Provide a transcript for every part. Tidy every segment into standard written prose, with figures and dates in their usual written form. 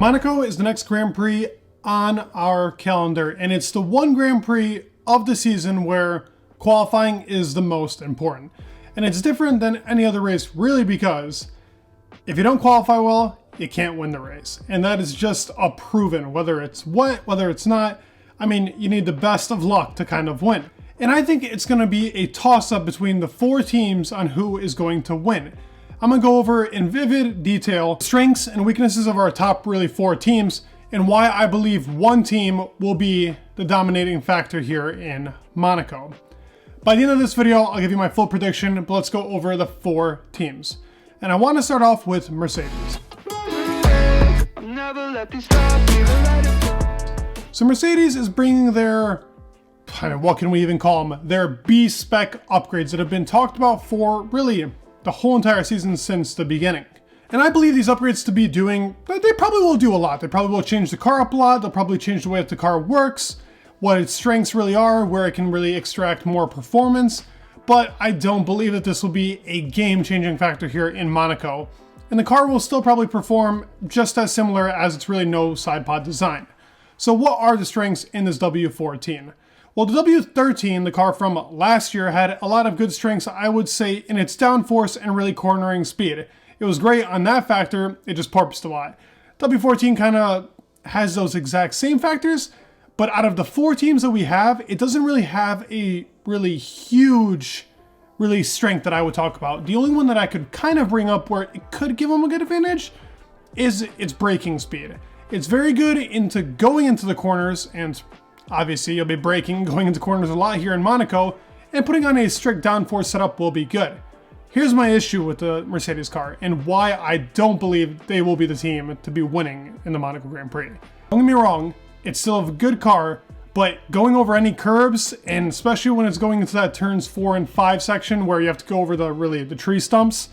Monaco is the next Grand Prix on our calendar, and it's the one Grand Prix of the season where qualifying is the most important. And it's different than any other race really because if you don't qualify well, you can't win the race. And that is just a proven, whether it's wet, whether it's not. I mean, you need the best of luck to kind of win. And I think it's going to be a toss-up between the 4 teams on who is going to win. I'm going to go over in vivid detail strengths and weaknesses of our top really 4 teams and why I believe one team will be the dominating factor here in Monaco. By the end of this video, I'll give you my full prediction, but let's go over the 4 teams. And I want to start off with Mercedes. So Mercedes is bringing their, what can we even call them? Their B spec upgrades that have been talked about for really the whole entire season since the beginning. And I believe these upgrades to be doing, they probably will do a lot. They probably will change the car up a lot. They'll probably change the way that the car works, what its strengths really are, where it can really extract more performance. But I don't believe that this will be a game-changing factor here in Monaco. And the car will still probably perform just as similar as it's really no side pod design. So what are the strengths in this W14? Well, the W13, the car from last year, had a lot of good strengths, I would say, in its downforce and really cornering speed. It was great on that factor, it just porpoised a lot. W14 kind of has those exact same factors, but out of the 4 teams that we have, it doesn't really have a really huge strength that I would talk about. The only one that I could kind of bring up where it could give them a good advantage is its braking speed. It's very good into going into the corners, and obviously you'll be braking going into corners a lot here in Monaco, and putting on a strict downforce setup will be good. Here's my issue with the Mercedes car and why I don't believe they will be the team to be winning in the Monaco Grand Prix. Don't get me wrong, it's still a good car, but going over any curbs, and especially when it's going into that turns 4 and 5 section where you have to go over the tree stumps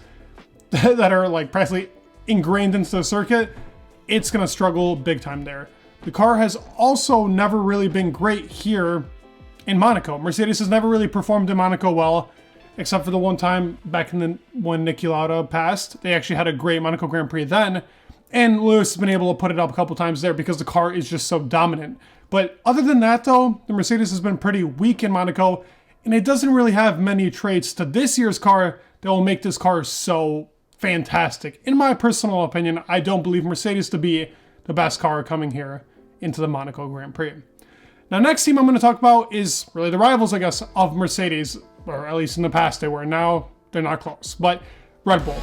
that are like practically ingrained into the circuit, it's gonna struggle big time there. The car has also never really been great here in Monaco. Mercedes has never really performed in Monaco well, except for the one time back in when Niki Lauda passed. They actually had a great Monaco Grand Prix then, and Lewis has been able to put it up a couple times there because the car is just so dominant. But other than that though, the Mercedes has been pretty weak in Monaco, and it doesn't really have many traits to this year's car that will make this car so fantastic. In my personal opinion, I don't believe Mercedes to be the best car coming here into the Monaco Grand Prix. Now, next team I'm going to talk about is really the rivals, I guess, of Mercedes, or at least in the past they were. Now they're not close, but Red Bull.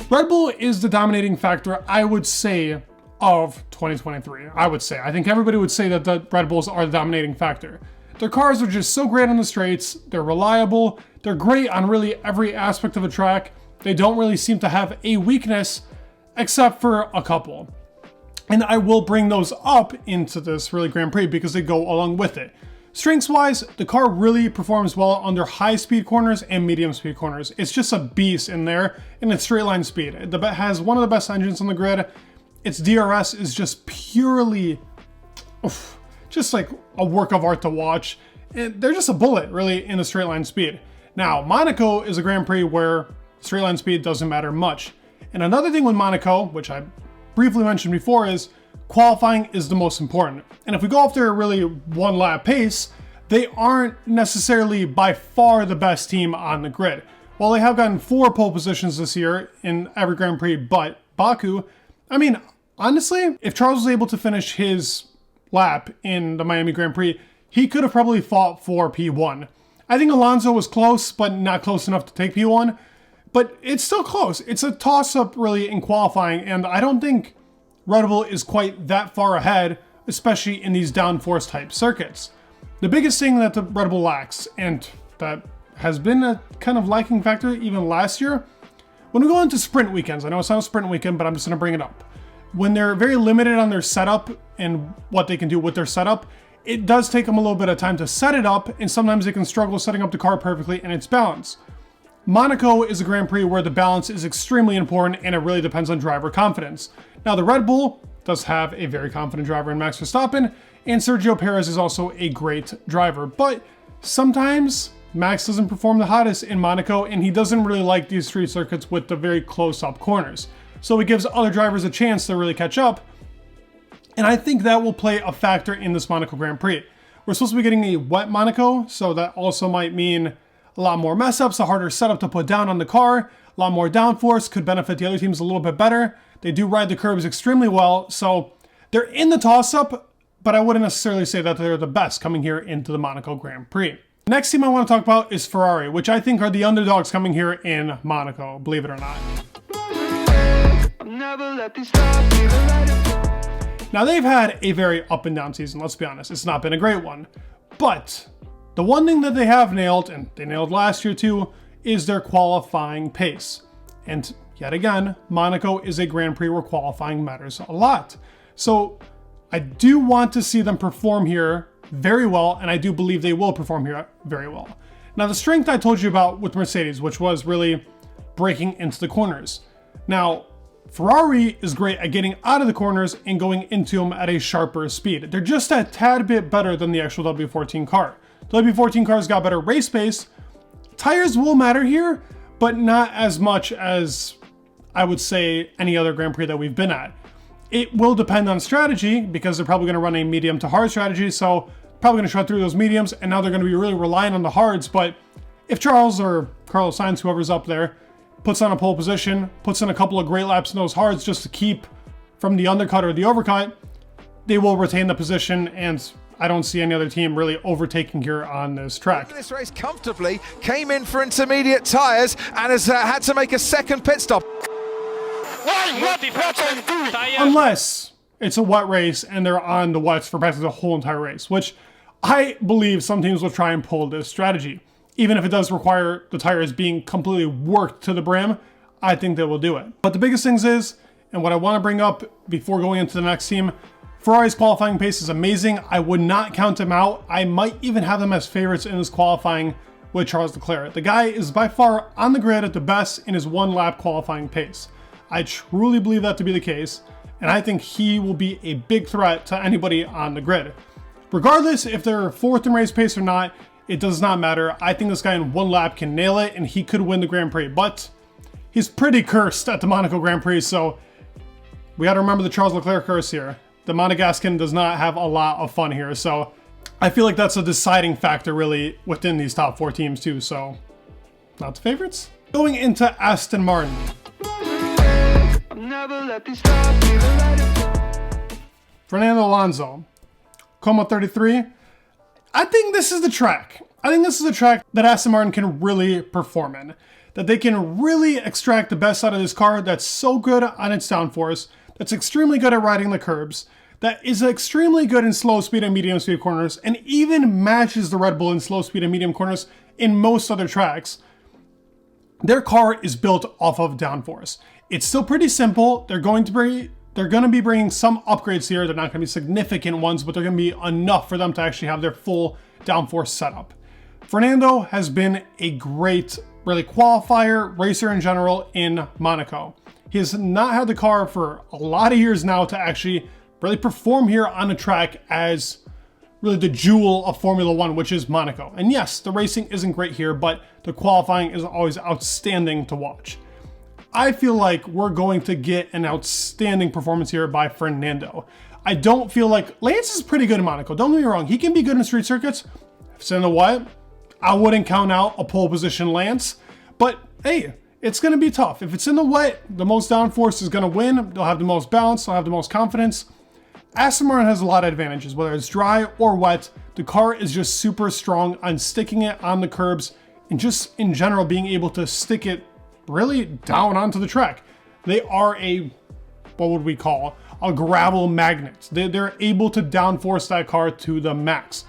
Red Bull is the dominating factor, I would say, of 2023. I think everybody would say that the Red Bulls are the dominating factor. Their cars are just so great on the straights, they're reliable, they're great on really every aspect of the track. They don't really seem to have a weakness, except for a couple. And I will bring those up into this really Grand Prix because they go along with it. Strengths-wise, the car really performs well under high-speed corners and medium-speed corners. It's just a beast in there, and its straight-line speed. It has one of the best engines on the grid. Its DRS is just purely, just like a work of art to watch. And they're just a bullet, really, in the straight-line speed. Now, Monaco is a Grand Prix where straight-line speed doesn't matter much. And another thing with Monaco, which I briefly mentioned before, is qualifying is the most important. And if we go off their really one lap pace, they aren't necessarily by far the best team on the grid. While they have gotten 4 pole positions this year in every Grand Prix but Baku, I mean, honestly, if Charles was able to finish his lap in the Miami Grand Prix, he could have probably fought for P1. I think Alonso was close, but not close enough to take P1. But it's still close. It's a toss-up really in qualifying, and I don't think Red Bull is quite that far ahead, especially in these downforce type circuits. The biggest thing that the Red Bull lacks, and that has been a kind of lacking factor even last year, when we go into sprint weekends, I know it's not a sprint weekend, but I'm just gonna bring it up. When they're very limited on their setup and what they can do with their setup, it does take them a little bit of time to set it up, and sometimes they can struggle setting up the car perfectly and its balance. Monaco is a Grand Prix where the balance is extremely important and it really depends on driver confidence. Now, the Red Bull does have a very confident driver in Max Verstappen, and Sergio Perez is also a great driver, but sometimes Max doesn't perform the hottest in Monaco, and he doesn't really like these street circuits with the very close-up corners. So it gives other drivers a chance to really catch up, and I think that will play a factor in this Monaco Grand Prix. We're supposed to be getting a wet Monaco, so that also might mean a lot more mess-ups, a harder setup to put down on the car, a lot more downforce, could benefit the other teams a little bit better. They do ride the curbs extremely well, so they're in the toss-up, but I wouldn't necessarily say that they're the best coming here into the Monaco Grand Prix. The next team I want to talk about is Ferrari, which I think are the underdogs coming here in Monaco, believe it or not. Now they've had a very up and down season, let's be honest. It's not been a great one. But the one thing that they have nailed, and they nailed last year too, is their qualifying pace. And yet again, Monaco is a Grand Prix where qualifying matters a lot. So I do want to see them perform here very well, and I do believe they will perform here very well. Now the strength I told you about with Mercedes, which was really breaking into the corners. Now, Ferrari is great at getting out of the corners and going into them at a sharper speed. They're just a tad bit better than the actual W14 car. The W14 car's got better race pace. Tires will matter here, but not as much as I would say any other Grand Prix that we've been at. It will depend on strategy because they're probably going to run a medium to hard strategy, so probably going to shut through those mediums, and now they're going to be really relying on the hards. But if Charles or Carlos Sainz, whoever's up there, puts on a pole position, puts in a couple of great laps in those hards just to keep from the undercut or the overcut, they will retain the position, and I don't see any other team really overtaking here on this track. This race comfortably, came in for intermediate tyres and has had to make a second pit stop. Unless it's a wet race and they're on the wets for practically the whole entire race, which I believe some teams will try and pull this strategy. Even if it does require the tires being completely worked to the brim, I think they will do it. But the biggest things is, and what I want to bring up before going into the next team, Ferrari's qualifying pace is amazing. I would not count them out. I might even have them as favorites in this qualifying with Charles Leclerc. The guy is by far on the grid at the best in his one lap qualifying pace. I truly believe that to be the case, and I think he will be a big threat to anybody on the grid. Regardless if they're fourth in race pace or not, it does not matter. I think this guy in one lap can nail it, and he could win the Grand Prix, but he's pretty cursed at the Monaco Grand Prix, so we got to remember the Charles Leclerc curse here. The Monegascan does not have a lot of fun here, so I feel like that's a deciding factor really within these top four teams too, so not the favorites. Going into Aston Martin. Fernando Alonso, Como 33. I think this is the track. I think this is a track that Aston Martin can really perform in. That they can really extract the best out of this car that's so good on its downforce, that's extremely good at riding the curbs, that is extremely good in slow speed and medium speed corners, and even matches the Red Bull in slow speed and medium corners in most other tracks. Their car is built off of downforce. It's still pretty simple. They're going to be bringing some upgrades here. They're not going to be significant ones, but they're going to be enough for them to actually have their full downforce setup. Fernando has been a great, really qualifier, racer in general in Monaco. He has not had the car for a lot of years now to actually really perform here on a track as really the jewel of Formula One, which is Monaco. And yes, the racing isn't great here, but the qualifying is always outstanding to watch. I feel like we're going to get an outstanding performance here by Fernando. I don't feel like Lance is pretty good in Monaco. Don't get me wrong. He can be good in street circuits. If it's in the wet, I wouldn't count out a pole position Lance. But hey, it's going to be tough. If it's in the wet, the most downforce is going to win. They'll have the most balance. They'll have the most confidence. Aston Martin has a lot of advantages, whether it's dry or wet. The car is just super strong on sticking it on the curbs and just in general being able to stick it really down onto the track. They are a, what would we call, a gravel magnet. They're able to downforce that car to the max.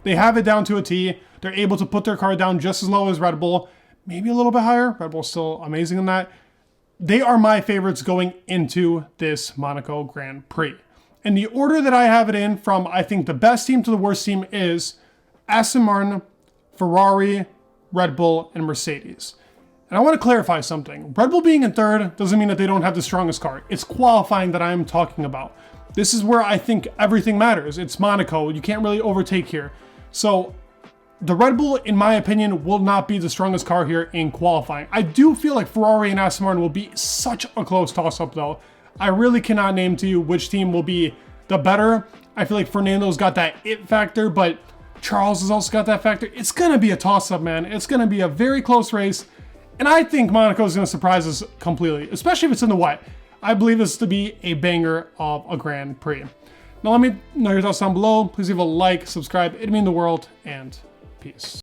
They have it down to a T. They're able to put their car down just as low as Red Bull, maybe a little bit higher. Red Bull's still amazing in that. They are my favorites going into this Monaco Grand Prix. And the order that I have it in from, I think, the best team to the worst team is Aston Martin, Ferrari, Red Bull, and Mercedes. And I want to clarify something. Red Bull being in third doesn't mean that they don't have the strongest car. It's qualifying that I'm talking about. This is where I think everything matters. It's Monaco. You can't really overtake here. So the Red Bull, in my opinion, will not be the strongest car here in qualifying. I do feel like Ferrari and Aston Martin will be such a close toss-up though. I really cannot name to you which team will be the better. I feel like Fernando's got that it factor, but Charles has also got that factor. It's going to be a toss-up, man. It's going to be a very close race. And I think Monaco is going to surprise us completely, especially if it's in the wet. I believe this to be a banger of a Grand Prix. Now let me know your thoughts down below. Please leave a like, subscribe. It'd mean the world, and peace.